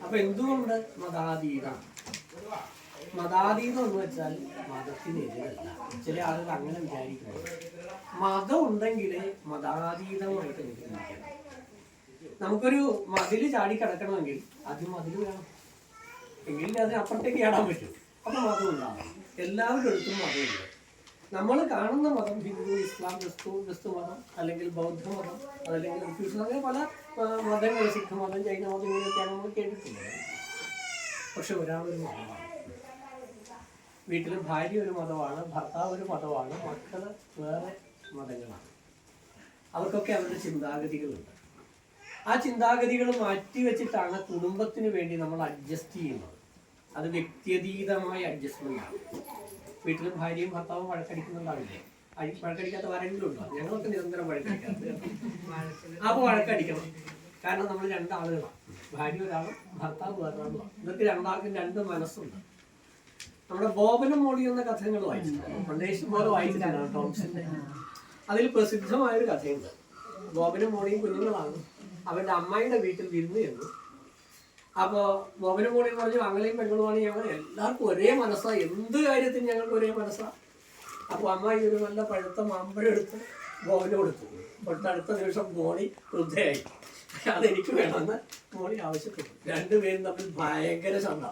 അപ്പൊ എന്തുകൊണ്ട് മതാതീതം? മതാതീതം എന്ന് വെച്ചാൽ മതത്തിനെതിരല്ല. ചില ആളുകൾ അങ്ങനെ വിചാരിക്കുന്നത്. മതം ഉണ്ടെങ്കിലേ മതാതീതമായിട്ട് എനിക്ക് ചിന്തിക്കണം. നമുക്കൊരു മതില് ചാടി കിടക്കണമെങ്കിൽ ആദ്യം മതില് വേണം, എങ്കിലും അതിനപ്പുറത്തേക്ക് ചാടാൻ പറ്റും. അപ്പൊ മതം ഉണ്ടാകും. എല്ലാവരുടെ അടുത്തും മതമുണ്ട്. നമ്മൾ കാണുന്ന മതം ഹിന്ദു, ഇസ്ലാം, ക്രിസ്തു മതം, അല്ലെങ്കിൽ ബൗദ്ധ മതം, അതല്ലെങ്കിൽ കൺഫ്യൂഷൻ, അങ്ങനെ പല മതങ്ങൾ, സിഖ് മതം, ജൈന മതം, ഇങ്ങനെയൊക്കെയാണ് നമ്മൾ കേട്ടിട്ടുള്ളത്. പക്ഷെ ഒരാളൊരു മതമാണ്. വീട്ടിൽ ഭാര്യ ഒരു മതമാണ്, ഭർത്താവ് ഒരു മതമാണ്, മക്കള് വേറെ മതങ്ങളാണ്. അവർക്കൊക്കെ അവരുടെ ചിന്താഗതികളുണ്ട്. ആ ചിന്താഗതികൾ മാറ്റി വെച്ചിട്ടാണ് കുടുംബത്തിന് വേണ്ടി നമ്മൾ അഡ്ജസ്റ്റ് ചെയ്യുന്നത്. അത് വ്യക്തിയതീതമായ അഡ്ജസ്റ്റ്മെന്റ് ആണ്. വീട്ടിലും ഭാര്യയും ഭർത്താവും വഴക്കടിക്കുന്നുണ്ടാവില്ലേ? വഴക്കടിക്കാത്ത ആരെങ്കിലും ഉണ്ടോ? ഞങ്ങളൊക്കെ നിരന്തരം വഴക്കടിക്കാറുണ്ട്. അപ്പോൾ വഴക്കടിക്കണം. കാരണം നമ്മൾ രണ്ടാളുകളാണ്. ഭാര്യ ഒരാളും ഭർത്താവ് വേറൊരാളുമാണ്. ഇതൊക്കെ രണ്ടാൾക്കും രണ്ട് മനസ്സുണ്ട്. നമ്മുടെ ബോബനും മോളി എന്ന കഥകൾ വായിച്ചിട്ടുണ്ട്. പ്രദേശം പോലെ വായിച്ചിട്ടാണ് ടോംസിന്റെ. അതിൽ പ്രസിദ്ധമായൊരു കഥയുണ്ട്. ബോബനും മോളിയും കുഞ്ഞുങ്ങളാണ്. അവരുടെ അമ്മായിയുടെ വീട്ടിൽ വിരുന്ന് ചെന്നു. അപ്പോൾ ബോബനും മോളിയും പറഞ്ഞു, ആങ്ങളെയും പെങ്ങളുമാണ് ഞങ്ങൾ, എല്ലാവർക്കും ഒരേ മനസ്സാ, എന്ത് കാര്യത്തിന് ഞങ്ങൾക്ക് ഒരേ മനസ്സാ. അപ്പോൾ അമ്മായി ഒരു നല്ല പഴുത്ത മാമ്പഴം എടുത്ത് ബോബന് കൊടുത്തു. തൊട്ടടുത്ത ദിവസം മോളി വൃദ്ധയായി. അതെനിക്ക് വേണമെന്ന് മോളി ആവശ്യപ്പെട്ടു. രണ്ടുപേരും തമ്മിൽ ഭയങ്കര ശണ്ട.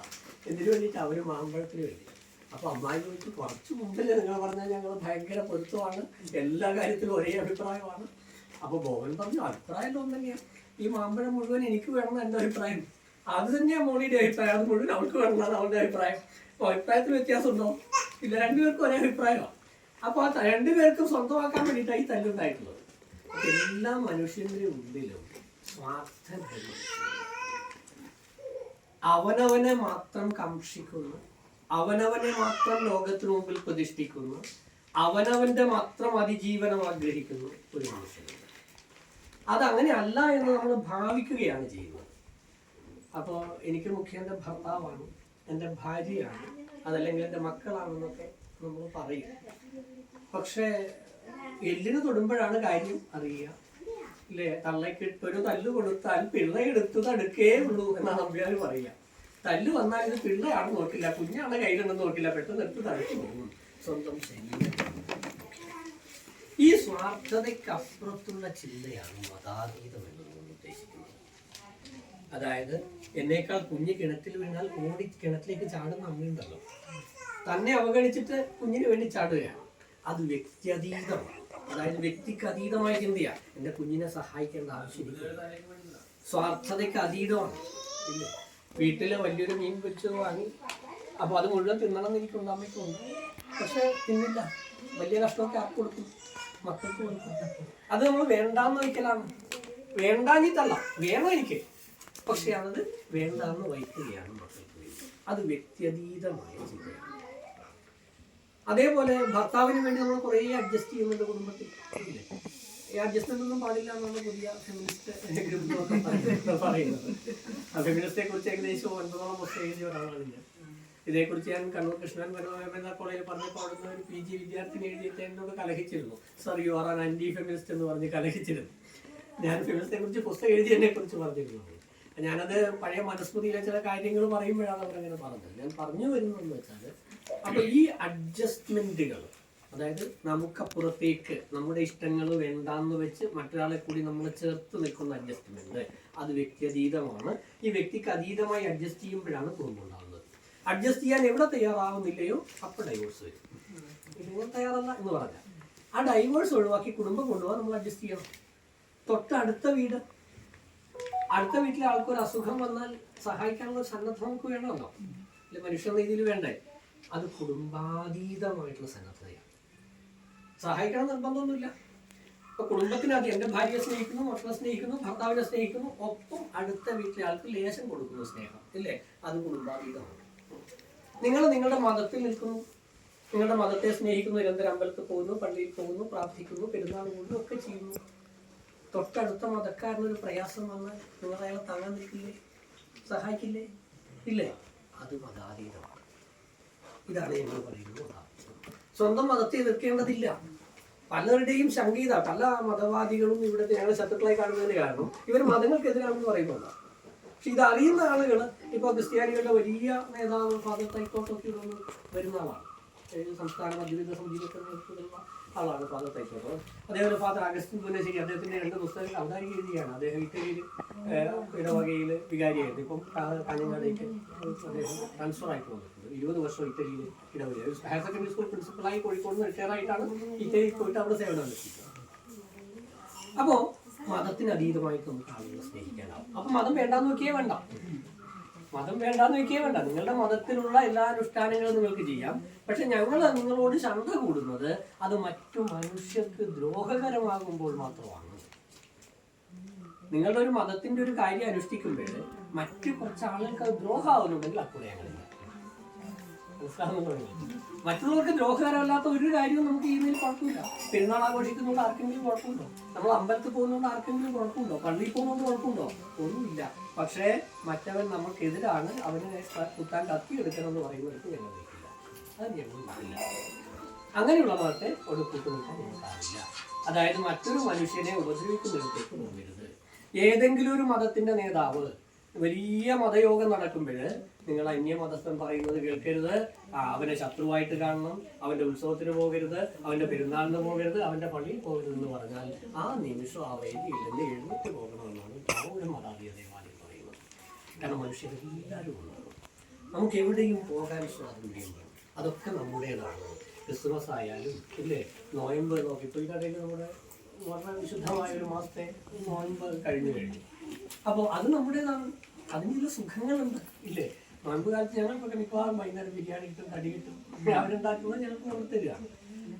എന്തിനു വേണ്ടിയിട്ട്? അവർ മാമ്പഴത്തിന് വേണ്ടി. അപ്പോൾ അമ്മായി ചോദിച്ചു, കുറച്ച് മുമ്പിൽ നിങ്ങൾ പറഞ്ഞാൽ ഞങ്ങൾ ഭയങ്കര പൊരുത്തമാണ്, എല്ലാ കാര്യത്തിലും ഒരേ അഭിപ്രായമാണ്. അപ്പോൾ ബോബൻ പറഞ്ഞു, അഭിപ്രായം ഒന്നും തന്നെയാണ്, ഈ മാമ്പഴം മുഴുവൻ എനിക്ക് വേണമെന്ന് എൻ്റെ അഭിപ്രായം. അത് തന്നെയാണ് മോളിയുടെ അഭിപ്രായം. അത് മുഴുവൻ അവൾക്ക് വേണമെന്നാണ് അവളുടെ അഭിപ്രായം. അപ്പോൾ അഭിപ്രായത്തിൽ വ്യത്യാസമുണ്ടോ? ഇല്ല, രണ്ടുപേർക്കും ഒരേ അഭിപ്രായമാണ്. അപ്പോൾ ആ രണ്ടുപേർക്കും സ്വന്തമാക്കാൻ വേണ്ടിയിട്ടാണ് ഈ തല്ലുണ്ടായിട്ടുള്ളത്. എല്ലാ മനുഷ്യന്റെ ഉള്ളിലും സ്വാർത്ഥതയുണ്ട്. അവനവനെ മാത്രം കാക്ഷിക്കുന്നു, അവനവനെ മാത്രം ലോകത്തിനു മുമ്പിൽ പ്രതിഷ്ഠിക്കുന്നു, അവനവന്റെ മാത്രം അതിജീവനം ആഗ്രഹിക്കുന്നു ഒരു മനുഷ്യനുണ്ട്. അതങ്ങനെ അല്ല എന്ന് നമ്മൾ ഭാവിക്കുകയാണ് ചെയ്യുന്നത്. അപ്പോൾ എനിക്ക് മുഖ്യം എൻ്റെ ഭർത്താവാണ്, എൻ്റെ ഭാര്യയാണ്, അതല്ലെങ്കിൽ എൻ്റെ മക്കളാണെന്നൊക്കെ നമ്മൾ പറയും. പക്ഷേ എല്ലിന് തൊടുമ്പോഴാണ് കാര്യം അറിയുക, ഇല്ലേ? തള്ളക്കിട്ട് ഒരു തല്ല് കൊടുത്താൽ പിള്ള എടുത്ത് തടുക്കേ ഉള്ളൂ എന്നാണ് അമ്പ്യാർ പറയുക. തല്ല് വന്നാൽ ഇത് പിള്ളയാണ് നോക്കില്ല, കുഞ്ഞാണ് കയ്യിലുണ്ടെന്ന് നോക്കില്ല, പെട്ടെന്ന് എടുത്ത് തടുത്തു പോകും സ്വന്തം ശരീരം. ഈ സ്വാർത്ഥതയ്ക്കപ്പുറത്തുള്ള ചിന്തയാണ് മതാതീതം എന്ന് ഉദ്ദേശിക്കുന്നത്. അതായത് എന്നേക്കാൾ കുഞ്ഞ് കിണറ്റിൽ വീണാൽ ഓടി കിണറ്റിലേക്ക് ചാടുന്ന അമ്മയുണ്ടല്ലോ, തന്നെ അവഗണിച്ചിട്ട് കുഞ്ഞിന് വേണ്ടി ചാടുകയാണ്. അത് വ്യക്തിയതീതമാണ്. അതായത് വ്യക്തിക്ക് അതീതമായ ചിന്തയാണ്. എൻ്റെ കുഞ്ഞിനെ സഹായിക്കേണ്ട ആവശ്യമില്ല. സ്വാർത്ഥതയ്ക്ക് അതീതമാണ്. ഇല്ല, വീട്ടിൽ വലിയൊരു മീൻ പൊരിച്ചത് വാങ്ങി, അപ്പോൾ അത് മുഴുവൻ തിന്നണം എന്ന് എനിക്കുണ്ട്, അമ്മയ്ക്കുണ്ട്. പക്ഷെ തിന്നില്ല. വലിയ കഷ്ണമൊക്കെ ആർക്ക് കൊടുക്കും? മക്കൾക്ക് കൊടുക്കും. അത് നമ്മൾ വേണ്ടാന്ന് വയ്ക്കലാണ്. വേണ്ടാഞ്ഞിട്ടല്ല, വേണം എനിക്ക്, പക്ഷെ അത് വേണ്ടാന്ന് വയ്ക്കുകയാണ് മക്കൾക്ക് വേണ്ടി. അത് വ്യക്തിയതീതമായ ചിന്തയാണ്. അതേപോലെ ഭർത്താവിന് വേണ്ടി നമ്മൾ കുറേ അഡ്ജസ്റ്റ് ചെയ്യുന്നുണ്ട് കുടുംബത്തിൽ. ഈ അഡ്ജസ്റ്റ്മെന്റ് ഒന്നും പാടില്ല എന്നാണ് പുതിയ ഫെമിനിസ്റ്റ് ഗ്രൂപ്പൊക്കെ പറയുന്നത്. ആ ഫെമിനിസ്റ്റെ കുറിച്ച് ഏകദേശം 9 വർഷം എഴുതിയ ഒരാളാണ് ഞാൻ. ഇതേക്കുറിച്ച് ഞാൻ കണ്ണൂർ കൃഷ്ണൻ മനോരമ കോളേജിൽ പറഞ്ഞപ്പോൾ അവിടുന്ന് ഒരു PG വിദ്യാർത്ഥിനി എഴുതിയിട്ട് എന്നോട് കലഹിച്ചിരുന്നു. Sir, you are an anti feminist എന്ന് പറഞ്ഞ് കലഹിച്ചിരുന്നു. ഞാൻ ഫെമിനിസ്റ്റെ കുറിച്ച് പുസ്തകം എഴുതിയതിനെ കുറിച്ച് പറഞ്ഞിരുന്നു. ഞാനത് പഴയ മനുസ്മൃതിയിലെ ചില കാര്യങ്ങൾ പറയുമ്പോഴാണ് അവരങ്ങനെ പറഞ്ഞത്. ഞാൻ പറഞ്ഞു വരുന്നതെന്ന് വെച്ചാൽ, അപ്പൊ ഈ അഡ്ജസ്റ്റ്മെന്റുകൾ, അതായത് നമുക്കപ്പുറത്തേക്ക് നമ്മുടെ ഇഷ്ടങ്ങൾ വേണ്ടാന്ന് വെച്ച് മറ്റൊരാളെ കൂടി നമ്മൾ ചേർത്ത് നിൽക്കുന്ന അഡ്ജസ്റ്റ്മെന്റ്, അത് വ്യക്തിയതീതമാണ്. ഈ വ്യക്തിക്ക് അതീതമായി അഡ്ജസ്റ്റ് ചെയ്യുമ്പോഴാണ് കുടുംബം ഉണ്ടാകുന്നത്. അഡ്ജസ്റ്റ് ചെയ്യാൻ എവിടെ തയ്യാറാവുന്നില്ലയോ അപ്പോൾ ഡൈവോഴ്സ് വരും. നിങ്ങൾ തയ്യാറല്ല എന്ന് പറഞ്ഞാൽ ആ ഡൈവോഴ്സ് ഒഴിവാക്കി കുടുംബം കൊണ്ടുപോകാൻ നമ്മൾ അഡ്ജസ്റ്റ് ചെയ്യണം. തൊട്ടടുത്ത വീട്, അടുത്ത വീട്ടിലെ ആൾക്കൊരു അസുഖം വന്നാൽ സഹായിക്കാനുള്ള സന്നദ്ധ നമുക്ക് വേണമല്ലോ, അല്ലെ? മനുഷ്യ രീതിയിൽ വേണ്ടേ? അത് കുടുംബാതീതമായിട്ടുള്ള സന്നദ്ധതയാണ്. സഹായിക്കണം നിർബന്ധമൊന്നുമില്ല. ഇപ്പൊ കുടുംബത്തിനകത്ത് എൻ്റെ ഭാര്യയെ സ്നേഹിക്കുന്നു, മക്കളെ സ്നേഹിക്കുന്നു, ഭർത്താവിനെ സ്നേഹിക്കുന്നു, ഒപ്പം അടുത്ത വീട്ടിലെ ആൾക്ക് ലേശം കൊടുക്കുന്നു സ്നേഹം, ഇല്ലേ? അത് കുടുംബാതീതമാണ്. നിങ്ങൾ നിങ്ങളുടെ മതത്തിൽ നിൽക്കുന്നു, നിങ്ങളുടെ മതത്തെ സ്നേഹിക്കുന്നു, നിരന്തരം അമ്പലത്തിൽ പോകുന്നു, പള്ളിയിൽ പോകുന്നു, പ്രാർത്ഥിക്കുന്നു, പെരുന്നാൾ കൂടുന്നു, ഒക്കെ ചെയ്യുന്നു. തൊട്ടടുത്ത മതക്കാരനൊരു പ്രയാസം വന്നാൽ നിങ്ങൾ അയാളെ താങ്ങാൻ നിൽക്കില്ലേ? സഹായിക്കില്ലേ? ഇല്ലേ? അത് മതാതീതമാണ്. ഇതാണ് ഞങ്ങൾ പറയുന്നത്. സ്വന്തം മതത്തെ എതിർക്കേണ്ടതില്ല. പലരുടെയും ശങ്കീത പല മതവാദികളും ഇവിടുത്തെ ഞങ്ങൾ ശത്രുക്കളായി കാണുന്നതിന് കാരണം ഇവർ മതങ്ങൾക്കെതിരാണെന്ന് പറയുന്നുണ്ട്. പക്ഷെ ഇത് അറിയുന്ന ആളുകൾ ഇപ്പോൾ ക്രിസ്ത്യാനികളുടെ വലിയ നേതാവ് ഫാദർ തൈക്കോട്ടൊക്കെ ഇവിടെ വരുന്ന ആളാണ്. സംസ്ഥാന മദ്യവിധ സമിതിയിലൊക്കെ നേതൃത്വത്തിലുള്ള ആളാണ് ഫാദർ തൈക്കോട്ടോ. അതേപോലെ ഫാദർ അഗസ്റ്റിൻ പുന്നശ്ശേരി അദ്ദേഹത്തിൻ്റെ 2 പുസ്തകങ്ങൾ അവതാരിക എഴുതിയാണ്. അദ്ദേഹം ഇറ്റലിയിൽ ഇടവകയിൽ വികാരിയായിരുന്നു. ഇപ്പം കാഞ്ഞങ്ങാടേക്ക് അദ്ദേഹം ട്രാൻസ്ഫർ ആയിട്ട് വന്നിട്ടുണ്ട്. 20 വർഷം ഇറ്റലിയിൽ ഇടവക ഹയർ സെക്കൻഡറി സ്കൂൾ പ്രിൻസിപ്പളായി കോഴിക്കോട് റിട്ടയർ ആയിട്ടാണ് ഇറ്റലിയിൽ പോയിട്ട് അവിടെ സേവനം അനുഷ്ഠിക്കുന്നത്. അപ്പോൾ മതത്തിന് അതീതമായിട്ട് നമുക്ക് ആളുകളെ സ്നേഹിക്കാനാവും. അപ്പം മതം വേണ്ടാന്ന് നോക്കിയേ വേണ്ട, മതം വേണ്ടാന്ന് വെക്കേ വേണ്ട. നിങ്ങളുടെ മതത്തിലുള്ള എല്ലാ അനുഷ്ഠാനങ്ങളും നിങ്ങൾക്ക് ചെയ്യാം. പക്ഷെ ഞങ്ങൾ നിങ്ങളോട് ശണ്ട കൂടുന്നത് അത് മറ്റു മനുഷ്യർക്ക് ദ്രോഹകരമാകുമ്പോൾ മാത്രമാണ്. നിങ്ങളുടെ ഒരു മതത്തിന്റെ ഒരു കാര്യം അനുഷ്ഠിക്കുമ്പോൾ മറ്റു കുറച്ച് ആളുകൾക്ക് അത് ദ്രോഹമാവുന്നുണ്ടെങ്കിൽ അപ്പോൾ ഞങ്ങളില്ല. മറ്റുള്ളവർക്ക് ദ്രോഹകരമല്ലാത്ത ഒരു കാര്യവും നമുക്ക് ഈ മേൽ കുഴപ്പമില്ല. പെരുന്നാൾ ആഘോഷിക്കുന്നതുകൊണ്ട് ആർക്കെങ്കിലും കുഴപ്പമുണ്ടോ? നമ്മൾ അമ്പലത്തിൽ പോകുന്നതുകൊണ്ട് ആർക്കെങ്കിലും കുഴപ്പമുണ്ടോ? പള്ളിയിൽ പോകുന്നതുകൊണ്ട് കുഴപ്പമുണ്ടോ? ഒന്നുമില്ല. പക്ഷേ മറ്റവൻ നമുക്കെതിരാണ്, അവനെ കുത്താൻ കത്തിയെടുക്കണമെന്ന് പറയുന്നവർക്ക് ഞങ്ങൾ നിൽക്കില്ല. അത് ഞങ്ങൾ പറയില്ല. അങ്ങനെയുള്ള മതത്തെ ഒരു കൂട്ടുനിൽക്കാൻ ഞങ്ങൾക്കാവില്ല. അതായത് മറ്റൊരു മനുഷ്യനെ ഉപദ്രവിക്കുന്നിടത്തേക്ക് പോകരുത്. ഏതെങ്കിലും ഒരു മതത്തിന്റെ നേതാവ് വലിയ മതയോഗം നടക്കുമ്പോൾ നിങ്ങൾ അന്യമതസ്ഥൻ പറയുന്നത് കേൾക്കരുത്, അവനെ ശത്രുവായിട്ട് കാണണം, അവന്റെ ഉത്സവത്തിന് പോകരുത്, അവന്റെ പെരുന്നാളിന് പോകരുത്, അവന്റെ പള്ളിയിൽ പോകരുതെന്ന് പറഞ്ഞാൽ ആ നിമിഷം ആ വേദിയിൽ നിന്ന് എഴുന്നേറ്റ് പോകണമെന്നാണ് ഒരു മതാതീയ ദേവാലയം പറയുന്നത്. കാരണം മനുഷ്യരെല്ലാവരും ഉണ്ടാകും. നമുക്ക് എവിടെയും പോകാൻ സ്വാതന്ത്ര്യം വേണം. അതൊക്കെ നമ്മുടേതാണ്. ക്രിസ്മസ് ആയാലും ഇല്ലേ, നോയമ്പ് നോക്കി ഇപ്പോൾ ഇടയിൽ നമ്മുടെ വളരെ വിശുദ്ധമായ ഒരു മാസത്തെ നോയമ്പ് കഴിഞ്ഞു. അപ്പോൾ അത് നമ്മുടേതാണ്. അതിനുള്ള സുഖങ്ങളുണ്ട് ഇല്ലേ. നോയമ്പ് കാലത്ത് ഞങ്ങൾക്കൊക്കെ മിക്കവാറും വൈകുന്നേരം ബിരിയാണി കിട്ടും, കടി കിട്ടും, അവരുണ്ടാക്കുന്നത് ഞങ്ങൾക്ക് കൊണ്ടുതരികയാണ്.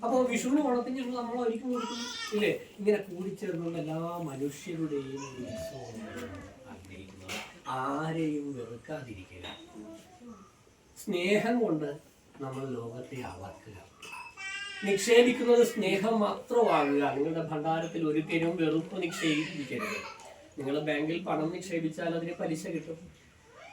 അപ്പോൾ വിഷുവിന് ഓണത്തിന് ഞങ്ങൾ നമ്മൾ ഒരിക്കലും കൊടുക്കും ഇല്ലേ. ഇങ്ങനെ കൂടിച്ചേർന്നുള്ള എല്ലാ മനുഷ്യരുടെയും ആഗ്രഹിക്കുന്നത് ആരെയും വെറുക്കാതിരിക്കുക, സ്നേഹം കൊണ്ട് നമ്മൾ ലോകത്തെ അളക്കുക, നിക്ഷേപിക്കുന്നത് സ്നേഹം മാത്രമാകുക. നിങ്ങളുടെ ഭണ്ഡാരത്തിൽ ഒരിക്കലും വെറുപ്പ് നിക്ഷേപിക്കരുത്. നിങ്ങൾ ബാങ്കിൽ പണം നിക്ഷേപിച്ചാൽ അതിന് പലിശ കിട്ടും.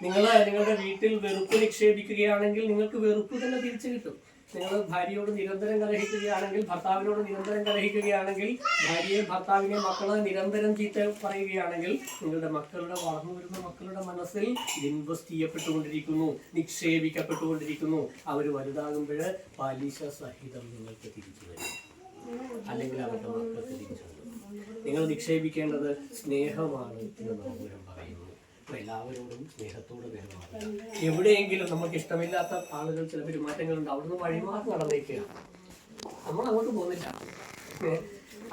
നിങ്ങൾ നിങ്ങളുടെ വീട്ടിൽ വെറുപ്പ് നിക്ഷേപിക്കുകയാണെങ്കിൽ നിങ്ങൾക്ക് വെറുപ്പ് തന്നെ തിരിച്ചു കിട്ടും. നിങ്ങൾ ഭാര്യയോട് നിരന്തരം കലഹിക്കുകയാണെങ്കിൽ, ഭർത്താവിനോട് നിരന്തരം കലഹിക്കുകയാണെങ്കിൽ, ഭാര്യയെ ഭർത്താവിനെ മക്കളെ നിരന്തരം ചീത്ത പറയുകയാണെങ്കിൽ നിങ്ങളുടെ മക്കളുടെ വളർന്നു വരുന്ന മക്കളുടെ മനസ്സിൽ ഇൻവെസ്റ്റ് ചെയ്യപ്പെട്ടുകൊണ്ടിരിക്കുന്നു, നിക്ഷേപിക്കപ്പെട്ടുകൊണ്ടിരിക്കുന്നു. അവർ വലുതാകുമ്പോൾ പലിശ സഹിതം നിങ്ങൾക്ക് തിരിച്ചു തരും, അല്ലെങ്കിൽ അവരുടെ മക്കൾക്ക് തിരിച്ചു തരും. നിങ്ങൾ നിക്ഷേപിക്കേണ്ടത് സ്നേഹമാണ് എന്ന് നമുക്ക് പറയുന്നു. അപ്പോൾ എല്ലാവരോടും സ്നേഹത്തോടെ പെരുമാറുക. എവിടെയെങ്കിലും നമുക്ക് ഇഷ്ടമില്ലാത്ത ആളുകൾ ചില പെരുമാറ്റങ്ങളുണ്ട്, അവിടുന്ന് വഴിമാറി നടന്നേക്കുക, നമ്മൾ അങ്ങോട്ട് പോകുന്നില്ല.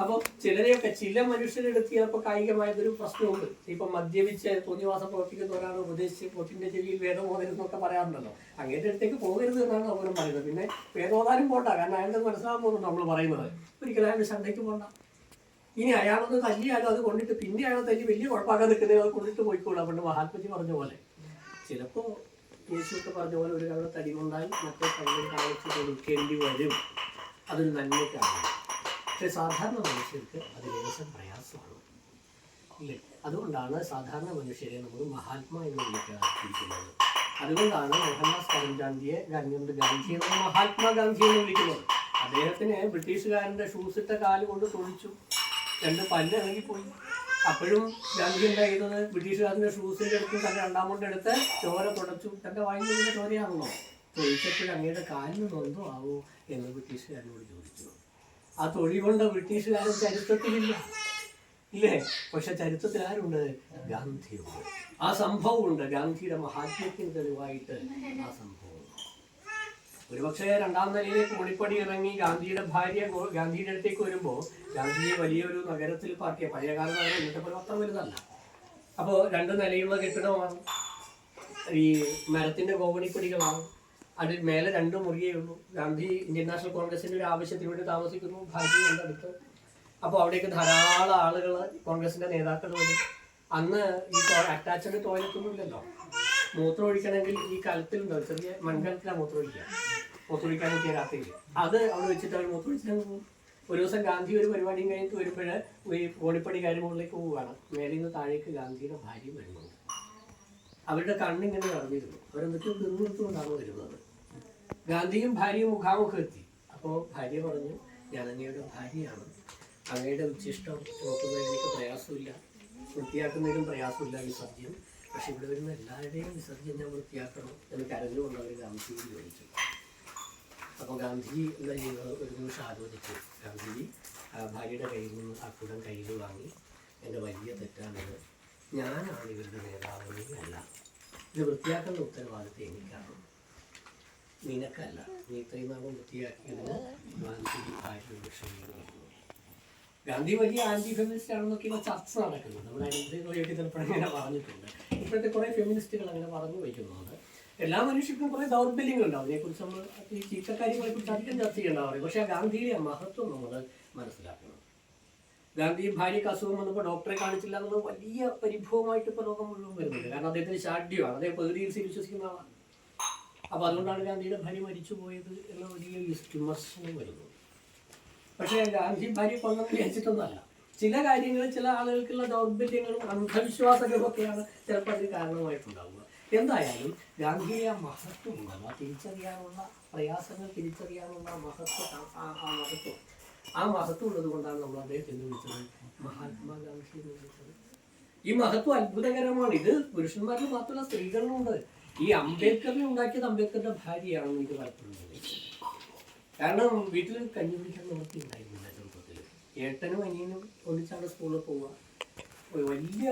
അപ്പോൾ ചിലരെയൊക്കെ ചില മനുഷ്യരെടുത്ത് ചിലപ്പോൾ കായികമായതൊരു പ്രശ്നമുണ്ട്. ഇപ്പം മദ്യപിച്ച് തോന്നിവാസം പ്രവർത്തിക്കുന്ന ഒരാൾ ഉപദേശിച്ച് പൊട്ടിൻ്റെ ചെവിയിൽ വേദം പോകരുതെന്നൊക്കെ പറയാറുണ്ടല്ലോ. അങ്ങേൻ്റെ അടുത്തേക്ക് പോകരുത് എന്നാണ് അവരും പറയുന്നത്. പിന്നെ വേദോദാനം പോണ്ട, കാരണം അയാളുടെ മനസ്സിലാകാൻ പോകുന്നു നമ്മൾ പറയുന്നത്. ഒരിക്കലും അയാളുടെ ശണ്ടയ്ക്ക് പോകണ്ട. ഇനി അയാളൊന്ന് തല്ലിയാലും അത് കൊണ്ടിട്ട് പിന്നെ അയാൾ തല്ലി വലിയ കുഴപ്പമാക്കാൻ നിൽക്കുന്നത് അത് കൊണ്ടിട്ട് പോയിക്കോളാം. പണ്ട് മഹാത്മജി പറഞ്ഞ പോലെ, ചിലപ്പോൾ യേശുവൊക്കെ പറഞ്ഞ പോലെ ഒരു കവള തടി കൊണ്ടാൽ മറ്റേ കണ്ണിൽ കാണിച്ച് കൊടുക്കേണ്ടി വരും. അതൊരു നന്മയ്ക്കാണ്. പക്ഷെ സാധാരണ മനുഷ്യർക്ക് അത് ലേശം പ്രയാസമാണ് ഇല്ലേ. അതുകൊണ്ടാണ് സാധാരണ മനുഷ്യരെ നമ്മൾ മഹാത്മാ എന്ന് വിളിക്കാതിരിക്കുന്നത്. അതുകൊണ്ടാണ് മോഹൻദാസ് കരംചാന്ദിയെ ഗാന്ധി എന്ന മഹാത്മാഗാന്ധി എന്ന് വിളിക്കുന്നത്. അദ്ദേഹത്തിന് ബ്രിട്ടീഷുകാരൻ്റെ ഷൂസിട്ട കാല് കൊണ്ട് തൊഴിച്ചു, 2 പല്ല് ഇറങ്ങിപ്പോയി. അപ്പോഴും ഗാന്ധി എന്താ ചെയ്തത്? ബ്രിട്ടീഷുകാരൻ്റെ ഷൂസിൻ്റെ അടുത്ത് തൻ്റെ 2ാം കൊണ്ടെടുത്ത് ചോര തുടച്ചു. തൻ്റെ വായിൻ്റെ ചോരയാണല്ലോ. തൊഴിച്ചപ്പോഴും അങ്ങയുടെ കാലിന് നൊന്തോ ആവോ എന്ന് ബ്രിട്ടീഷുകാരനോട് ചോദിച്ചു. ആ തൊഴി കൊണ്ട് ബ്രിട്ടീഷുകാരൻ ചരിത്രത്തിലില്ല ഇല്ലേ. പക്ഷെ ചരിത്രത്തിൽ ആരുണ്ട്? ഗാന്ധിയുണ്ട്. ആ സംഭവമുണ്ട്. ഗാന്ധിയുടെ മഹാത്മ്യത്തിന് തെളിവായിട്ട് ആ സംഭവം. ഒരുപക്ഷെ 2ാം നിലയിലേക്ക് ഓടിപ്പടി ഇറങ്ങി ഗാന്ധിയുടെ ഭാര്യ ഗാന്ധിയുടെ അടുത്തേക്ക് വരുമ്പോൾ ഗാന്ധിയെ വലിയൊരു നഗരത്തിൽ പാർട്ടിയ പഴയകാല നഗരം ഇന്നത്തെ പോലെ അത്ര വലുതല്ല. അപ്പോൾ 2 നിലയുള്ള കെട്ടിടമാണ്, ഈ മരത്തിൻ്റെ ഗോവണിപ്പടികളാണ്, അതിൽ മേലെ 2 മുറിയേ ഉള്ളൂ. ഗാന്ധി ഇന്ത്യൻ നാഷണൽ കോൺഗ്രസിൻ്റെ ഒരു ആവശ്യത്തിന് വേണ്ടി താമസിക്കുന്നു, ഭാര്യയുണ്ട് അടുത്ത്. അപ്പോൾ അവിടേക്ക് ധാരാളം ആളുകൾ, കോൺഗ്രസിൻ്റെ നേതാക്കൾ വരും. അന്ന് ഈ അറ്റാച്ച്ഡ് ടോയ്ലറ്റൊന്നും ഇല്ലല്ലോ. മൂത്രം ഒഴിക്കണമെങ്കിൽ ഈ കലത്തിലുണ്ടോ, ചെറിയ മൺകലത്തിലാണ് മൂത്രമൊഴിക്കാൻ പറ്റിയ രാത്രിയിൽ അത് അവിടെ വെച്ചിട്ട് അവർ മൂത്രമൊഴിച്ചിട്ട് പോകും. ഒരു ദിവസം ഗാന്ധി ഒരു പരിപാടിയും കഴിഞ്ഞിട്ട് വരുമ്പോൾ ഈ ഓടിപ്പടിക്കാർ മുകളിലേക്ക് പോവുകയാണ്. മേലിൽ നിന്ന് താഴേക്ക് ഗാന്ധിയുടെ ഭാര്യ വരുന്നുണ്ട്. അവരുടെ കണ്ണിങ്ങനെ നിറഞ്ഞിരുന്നു. അവരെന്തൊക്കെയോ നിന്നെടുത്തുകൊണ്ടാണ് വരുന്നത്. ഗാന്ധിയും ഭാര്യയും മുഖാമുഖം എത്തി. അപ്പോൾ ഭാര്യ പറഞ്ഞു, ഞാൻ അങ്ങയുടെ ഭാര്യയാണ്. അങ്ങയുടെ ഉച്ഛിഷ്ടം നോക്കുന്നതിൽ എനിക്ക് പ്രയാസമില്ല, വൃത്തിയാക്കുന്നതിലും പ്രയാസമില്ല വിസർജ്യം. പക്ഷെ ഇവിടെ വരുന്ന എല്ലാവരുടെയും വിസർജ്യം ഞാൻ വൃത്തിയാക്കണം എന്ന് കരഞ്ഞുകൊണ്ട് അവർ ഗാന്ധിജി ചോദിച്ചു. അപ്പോൾ ഗാന്ധിജി എന്താ ചെയ്യുന്നത്, ഒരു നിമിഷം ആലോചിച്ചു. ഗാന്ധിജി ഭാര്യയുടെ കയ്യിൽ നിന്ന് ആ കുടം കയ്യിൽ വാങ്ങി, എൻ്റെ വലിയ തെറ്റാണിത്, ഞാനാണ് ഇവരുടെ നേതാവ്, അല്ല, ഇത് വൃത്തിയാക്കേണ്ട ഉത്തരവാദിത്വം എനിക്കാണ്, നിനക്കല്ല. നീ ഇത്രയും നാളും വൃത്തിയാക്കിയതിന് ഗാന്ധിജി ഭാര്യയുടെ ക്ഷണിക്കുന്നു. ഗാന്ധി വലിയ ആൻറ്റി ഫെമിനിസ്റ്റ് ആണെന്നൊക്കെയുള്ള ചർച്ച നടക്കുന്നത് നമ്മുടെ അനിതയൊക്കെ ചിലപ്പോൾ അങ്ങനെ പറഞ്ഞിട്ടുണ്ട്. ഇപ്പോഴത്തെ കുറേ ഫെമിനിസ്റ്റുകൾ അങ്ങനെ പറഞ്ഞു വയ്ക്കുന്നുണ്ട്. എല്ലാ മനുഷ്യർക്കും കുറേ ദൗർബല്യങ്ങളുണ്ടാവും. അതിനെക്കുറിച്ച് നമ്മൾ ഈ ചീത്തക്കാര്യങ്ങളെക്കുറിച്ച് അധികം ചർച്ച ചെയ്യേണ്ടാവും. പക്ഷേ ആ ഗാന്ധിയുടെ മഹത്വം നമ്മൾ മനസ്സിലാക്കണം. ഗാന്ധി ഭാര്യയ്ക്ക് അസുഖം വന്നപ്പോൾ ഡോക്ടറെ കാണിച്ചില്ല എന്നുള്ളത് വലിയ പരിഭവമായിട്ട് ഇപ്പോൾ ലോകം മുഴുവൻ വരുന്നുണ്ട്. കാരണം അദ്ദേഹത്തിന് ശാഠ്യമാണ്, അദ്ദേഹം പേടിയിൽ വിശ്വസിക്കുന്ന ആളാണ്. അപ്പോൾ അതുകൊണ്ടാണ് ഗാന്ധിയുടെ ഭാര്യ മരിച്ചു പോയത് എന്ന വലിയ വിമർശനം വരുന്നത്. പക്ഷേ ഗാന്ധി ഭാര്യ കൊണ്ടു വിചാരിച്ചിട്ടൊന്നുമല്ല. ചില കാര്യങ്ങൾ ചില ആളുകൾക്കുള്ള ദൗർബല്യങ്ങളും അന്ധവിശ്വാസങ്ങളൊക്കെയാണ് ചിലപ്പോൾ അതിന് കാരണമായിട്ടുണ്ടാവുക. എന്തായാലും ഗാന്ധിയെ ആ മഹത്വം ഉണ്ടല്ലോ, ആ തിരിച്ചറിയാനുള്ള പ്രയാസങ്ങൾ തിരിച്ചറിയാനുള്ള ആ മഹത്വം ഉള്ളത് കൊണ്ടാണ് നമ്മൾ അദ്ദേഹത്തെ വിളിച്ചത് മഹാത്മാഗാന്ധി എന്ന് വിളിച്ചത്. ഈ മഹത്വം അത്ഭുതകരമാണ്. ഇത് പുരുഷന്മാരിൽ മാത്രമല്ല സ്ത്രീകളിലുണ്ട്. ഈ അംബേദ്കറിനെ ഉണ്ടാക്കിയത് അംബേദ്കറുടെ ഭാര്യയാണെന്ന് എനിക്ക് താല്പര്യമുണ്ട്. കാരണം വീട്ടിൽ കഞ്ഞി പിടിക്കാൻ നിവർത്തി ഉണ്ടായിരുന്നില്ല ചെറുപ്പത്തിൽ. ഏട്ടനും അനിയനും ഒന്നിച്ചാണ് സ്കൂളിൽ പോവുക. വലിയ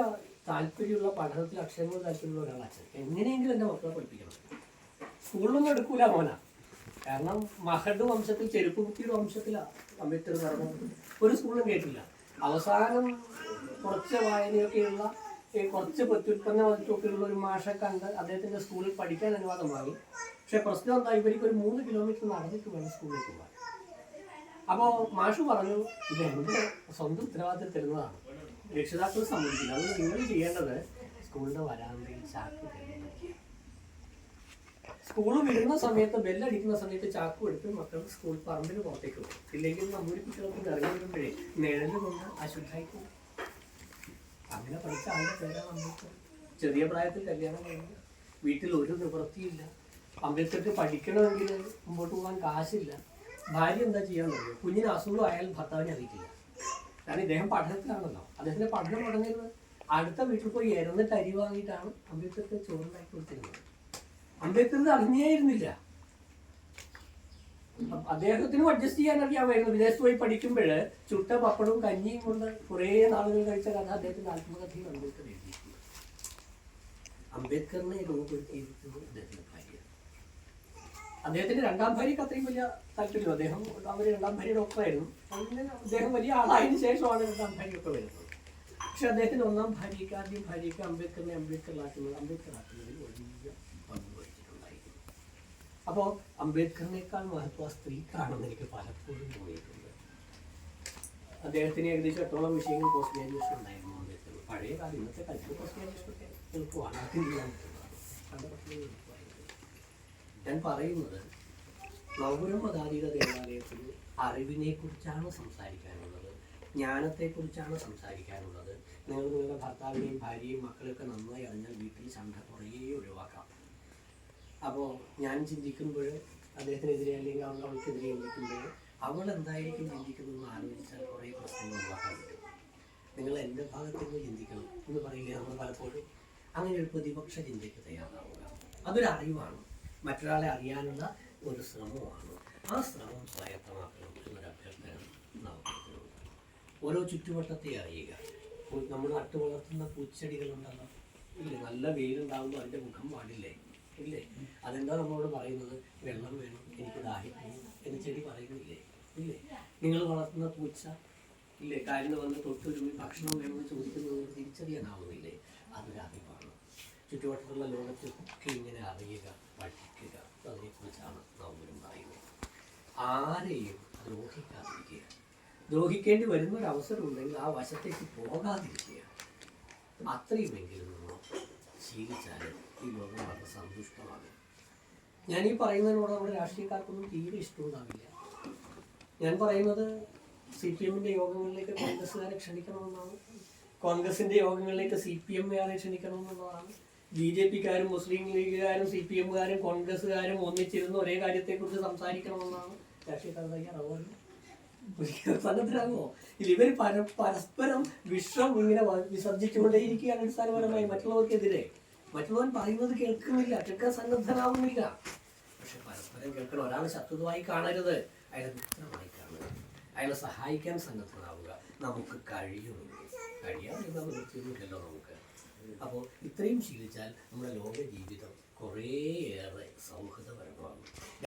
താല്പര്യമുള്ള പഠനത്തിൽ അക്ഷരങ്ങൾ താല്പര്യമുള്ള ഒരാളച്ഛൻ. എങ്ങനെയെങ്കിലും എൻ്റെ മക്കളെ പഠിപ്പിക്കണം. സ്കൂളിലൊന്നും എടുക്കൂല മോന. കാരണം മഹഡ് വംശത്തിൽ ചെരുപ്പ് കുത്തിയുടെ വംശത്തിലാണ് അംബേദ്കർ പറഞ്ഞത്. ഒരു സ്കൂളിലും കേട്ടില്ല. അവസാനം കുറച്ച് വായനയൊക്കെയുള്ള കുറച്ച് പ്രത്യുൽപ്പന്ന വകുപ്പൊക്കെയുള്ള ഒരു മാഷെ കണ്ട് അദ്ദേഹത്തിൻ്റെ സ്കൂളിൽ പഠിക്കാൻ അനുവാദം വാങ്ങി. പക്ഷെ പ്രശ്നം എന്താ, ഇവർക്ക് ഒരു 3 കിലോമീറ്റർ നടന്നിട്ട് വേണം സ്കൂളിലേക്ക് പോകാൻ. അപ്പോൾ മാഷ് പറഞ്ഞു, ഇത് എൻ്റെ സ്വന്തം ഉത്തരവാദിത്തം തരുന്നതാണ്, രക്ഷിതാക്കൾ സമ്മതിക്കില്ല. അതുകൊണ്ട് നിങ്ങൾ ചെയ്യേണ്ടത് സ്കൂളിൻ്റെ വരാന്തയിൽ ചാക്ക് തരുന്നതാണ്. സ്കൂൾ വിടുന്ന സമയത്ത് ബെല്ലടിക്കുന്ന സമയത്ത് ചാക്കും എടുത്ത് മക്കൾ സ്കൂൾ പറമ്പിന് പുറത്തേക്ക് പോകും. ഇല്ലെങ്കിൽ നമ്മുടെ കുട്ടികൾക്ക് ഇറങ്ങി വരുമ്പോഴേ നിഴല് കൊണ്ട് അശുദ്ധായിക്കും. അങ്ങനെ പഠിച്ച ആളുടെ പേരാണ് അംബേദ്കർ. ചെറിയ പ്രായത്തിൽ കല്യാണം കഴിഞ്ഞു, വീട്ടിൽ ഒരു നിവൃത്തിയില്ല. അംബേദ്കർക്ക് പഠിക്കണമെങ്കിൽ മുമ്പോട്ട് പോകാൻ കാശില്ല. ഭാര്യ എന്താ ചെയ്യാൻ കഴിയും? കുഞ്ഞിന് അസുഖം ആയാൽ ഭർത്താവിനെ അറിയിക്കില്ല. കാരണം ഇദ്ദേഹം പഠനത്തിലാണല്ലോ. അദ്ദേഹത്തിന്റെ പഠനം മുടങ്ങിയിരുന്നത് അടുത്ത വീട്ടിൽ പോയി ഇരന്നിട്ട് അരി വാങ്ങിയിട്ടാണ് അംബേദ്കർക്ക് ചോറുണ്ടാക്കി കൊടുത്തിരുന്നത്. അംബേദ്കർക്ക് അറിഞ്ഞായിരുന്നില്ല. അദ്ദേഹത്തിനും അഡ്ജസ്റ്റ് ചെയ്യാൻ അറിയാമായിരുന്നു. വിദേശത്ത് പോയി പഠിക്കുമ്പോൾ ചുട്ട പപ്പടവും കഞ്ഞിയും കൊണ്ട് കുറേ നാളുകൾ കഴിച്ച കഥ അദ്ദേഹത്തിന്റെ ആത്മകഥയിൽ അംബേദ്കർ എഴുതിയിട്ടുണ്ട്. അംബേദ്കറിനെ രൂപപ്പെടുത്തിയിരിക്കുന്നത് അദ്ദേഹത്തിന്റെ ഭാര്യ. അദ്ദേഹത്തിന്റെ 2ാം ഭാര്യക്ക് അത്രയും വലിയ താല്പര്യം. അദ്ദേഹം രണ്ടാം ഭാര്യ ഡോക്ടറായിരുന്നു. അങ്ങനെ അദ്ദേഹം വലിയ ആളായതിനു ശേഷമാണ് 2ാം ഭാര്യയൊക്കെ വരുന്നത്. പക്ഷെ അദ്ദേഹത്തിന്റെ 1ാം ഭാര്യയ്ക്ക് ആദ്യം ഭാര്യയ്ക്ക് അംബേദ്കറിനെ അംബേദ്കറാക്കുന്നതിൽ വലിയ പങ്ക് വഹിച്ചിട്ടുണ്ടായിരുന്നു. അപ്പോൾ അംബേദ്കറിനേക്കാൾ മഹത്വ സ്ത്രീക്കാണെന്ന് എനിക്ക് പലപ്പോഴും തോന്നിയിട്ടുണ്ട്. അദ്ദേഹത്തിന് ഏകദേശം 8ഓളം വിഷയങ്ങൾ പോസ്റ്റ് ഗ്രാജുവേഷൻ ഉണ്ടായിരുന്നു അംബേദ്കർ. പഴയ കാലം, ഇന്നത്തെ കാലത്ത് പോസ്റ്റ് ഗ്രാജുവേഷൻ ഒക്കെ എളുപ്പമാണ്, ആദ്യം ചെയ്യാൻ പറ്റുന്നതാണ്. ഞാൻ പറയുന്നത് നവപുരം മതാതീത ദേവാലയത്തിൽ അറിവിനെക്കുറിച്ചാണ് സംസാരിക്കാനുള്ളത്, ജ്ഞാനത്തെക്കുറിച്ചാണ് സംസാരിക്കാനുള്ളത്. നിങ്ങൾ നിങ്ങളുടെ ഭർത്താവിനെയും ഭാര്യയും മക്കളെയൊക്കെ നന്നായി അറിഞ്ഞാൽ വീട്ടിൽ ചണ്ട കുറേ ഒഴിവാക്കാം. അപ്പോൾ ഞാൻ ചിന്തിക്കുമ്പോൾ അദ്ദേഹത്തിനെതിരെ അല്ലെങ്കിൽ അവൾക്കെതിരെ ചിന്തിക്കുമ്പോൾ അവൾ എന്തായിരിക്കും ചിന്തിക്കുന്നതെന്ന് ആലോചിച്ചാൽ കുറേ പ്രശ്നങ്ങൾ ഒഴിവാക്കാൻ പറ്റും. നിങ്ങൾ എൻ്റെ ഭാഗത്തു നിന്ന് ചിന്തിക്കണം എന്ന് പറയില്ലേ നമ്മൾ പലപ്പോഴും. അങ്ങനെ ഒരു പ്രതിപക്ഷ ചിന്തയ്ക്ക് തയ്യാറാവുക, അതൊരു അറിവാണ്, മറ്റൊരാളെ അറിയാനുള്ള ഒരു ശ്രമമാണ്. ആ ശ്രമം സ്വായത്തമാക്കണം എന്നൊരു അഭ്യർത്ഥന നമുക്കുണ്ട്. ഓരോ ചുറ്റുവട്ടത്തെ അറിയുക. നമ്മൾ നട്ടു വളർത്തുന്ന പൂച്ചെടികളുണ്ടല്ലോ, ഇല്ലേ, നല്ല വെയിലുണ്ടാകുമ്പോൾ അതിൻ്റെ മുഖം പാടില്ലേ, ഇല്ലേ? അതെന്താ നമ്മളോട് പറയുന്നത്? വെള്ളം വേണം, എനിക്ക് ദാഹിക്കുന്നു എന്ന് ചെടി പറയുന്നില്ലേ, ഇല്ലേ? നിങ്ങൾ വളർത്തുന്ന പൂച്ച ഇല്ലേ, കാലിന് വന്ന് തൊട്ടൊരുമി ഭക്ഷണം വേണമെന്ന് ചോദിക്കുന്നത് തിരിച്ചറിയാനാവുന്നില്ലേ? അതൊരു അറിവാണ്. ചുറ്റുവട്ടത്തുള്ള ലോകത്തൊക്കെ ഇങ്ങനെ അറിയുക, പഠിക്കുക, അതിനെക്കുറിച്ചാണ് നവപുരം പറയുന്നത്. ആരെയും ദ്രോഹിക്കാതിരിക്കുക. ദ്രോഹിക്കേണ്ടി വരുന്നൊരവസരം ഉണ്ടെങ്കിൽ ആ വശത്തേക്ക് പോകാതിരിക്കുക. അത്രയുമെങ്കിലും നമ്മൾ ശീലിച്ചാൽ ഈ ലോകം വളരെ സന്തുഷ്ടമാകും. ഞാനീ പറയുന്നതിനോട് നമ്മുടെ രാഷ്ട്രീയക്കാർക്കൊന്നും തീരെ ഇഷ്ടമുണ്ടാവില്ല. ഞാൻ പറയുന്നത് CPM-ന്റെ യോഗങ്ങളിലേക്ക് കോൺഗ്രസ്സുകാരെ ക്ഷണിക്കണമെന്നാണ്, കോൺഗ്രസിൻ്റെ യോഗങ്ങളിലേക്ക് CPM-കാരെ ക്ഷണിക്കണമെന്നുള്ളതാണ്. BJP-ക്കാരും മുസ്ലിം ലീഗുകാരും CPM-കാരും കോൺഗ്രസ്സുകാരും ഒന്നിച്ചിരുന്ന് ഒരേ കാര്യത്തെക്കുറിച്ച് സംസാരിക്കണമെന്നാണ് രാഷ്ട്രീയക്കാർ തയ്യാറാവുന്നത്. സന്നദ്ധരാകുമോ? ഇല്ല, ഇവർ പരസ്പരം വിഷം ഇങ്ങനെ വിസർജിച്ചുകൊണ്ടേയിരിക്കുകയാണ് അടിസ്ഥാനപരമായി മറ്റുള്ളവർക്കെതിരെ. മറ്റുള്ളവൻ പറയുന്നത് കേൾക്കാൻ സന്നദ്ധനാവുന്നില്ല. പക്ഷെ പരസ്പരം കേൾക്കണം. ഒരാൾ ശത്രുതമായി കാണരുത്, അയാളെ മിത്രമായി കാണുക, അയാളെ സഹായിക്കാൻ സന്നദ്ധനാവുക. നമുക്ക് കഴിയാതിരുന്ന നിവൃത്തിയൊന്നുമില്ലല്ലോ നമുക്ക്. അപ്പോൾ ഇത്രയും ശീലിച്ചാൽ നമ്മുടെ ലോക ജീവിതം കുറേയേറെ സൗഹൃദപരമാകും.